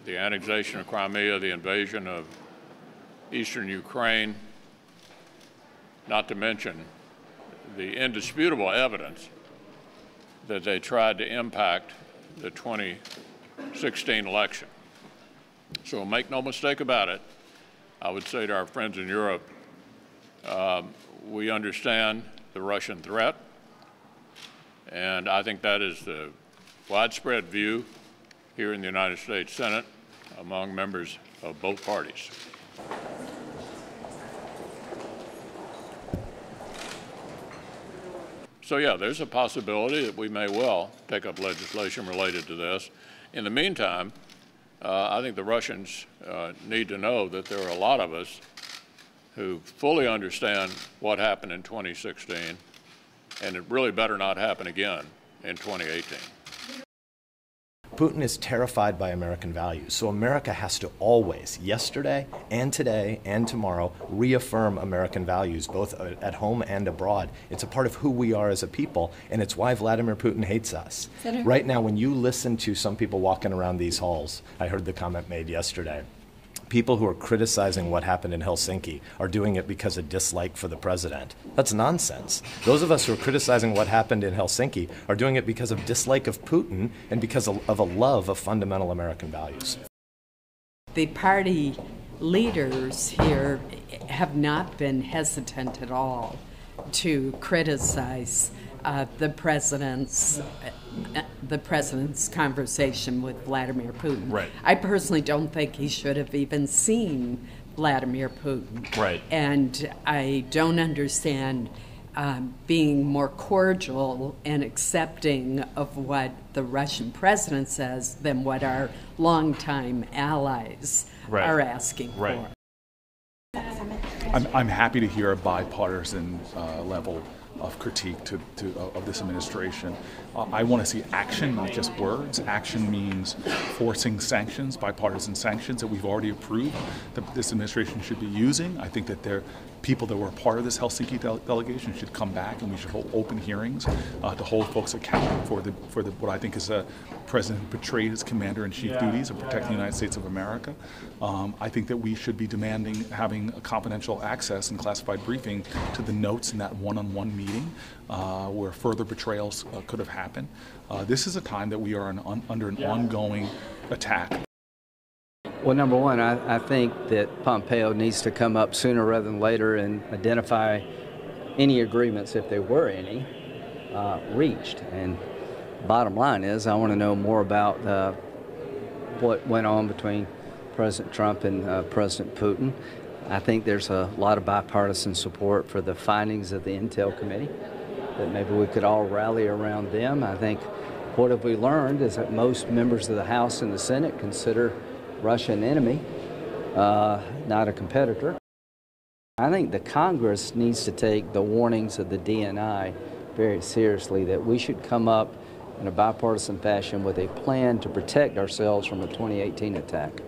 the annexation of Crimea, the invasion of eastern Ukraine, not to mention the indisputable evidence that they tried to impact the 2016 election. So make no mistake about it, I would say to our friends in Europe, we understand the Russian threat, and I think that is the widespread view here in the United States Senate among members of both parties. So yeah, there's a possibility that we may well take up legislation related to this. In the meantime, I think the Russians need to know that there are a lot of us who fully understand what happened in 2016, and it really better not happen again in 2018. Putin is terrified by American values, so America has to always, yesterday and today and tomorrow, reaffirm American values, both at home and abroad. It's a part of who we are as a people, and it's why Vladimir Putin hates us. Senator. Right now, when you listen to some people walking around these halls, I heard the comment made yesterday, people who are criticizing what happened in Helsinki are doing it because of dislike for the president. That's nonsense. Those of us who are criticizing what happened in Helsinki are doing it because of dislike of Putin and because of a love of fundamental American values. The party leaders here have not been hesitant at all to criticize the president's conversation with Vladimir Putin. Right. I personally don't think he should have even seen Vladimir Putin. Right. And I don't understand being more cordial and accepting of what the Russian president says than what our longtime allies are asking for. I'm happy to hear a bipartisan level of critique of this administration. I want to see action, not just words. Action means forcing sanctions, bipartisan sanctions that we've already approved that this administration should be using. I think that people that were part of this Helsinki delegation should come back, and we should hold open hearings to hold folks accountable for what I think is a president who betrayed his commander-in-chief duties of protecting the United States of America. I think that we should be demanding having a confidential access and classified briefing to the notes in that one-on-one meeting where further betrayals could have happened. This is a time that we are under an ongoing attack. Well, number one, I think that Pompeo needs to come up sooner rather than later and identify any agreements, if there were any, reached. And bottom line is, I want to know more about what went on between President Trump and President Putin. I think there's a lot of bipartisan support for the findings of the Intel Committee, that maybe we could all rally around them. I think what have we learned is that most members of the House and the Senate consider Russia an enemy, not a competitor. I think the Congress needs to take the warnings of the DNI very seriously, that we should come up in a bipartisan fashion with a plan to protect ourselves from a 2018 attack.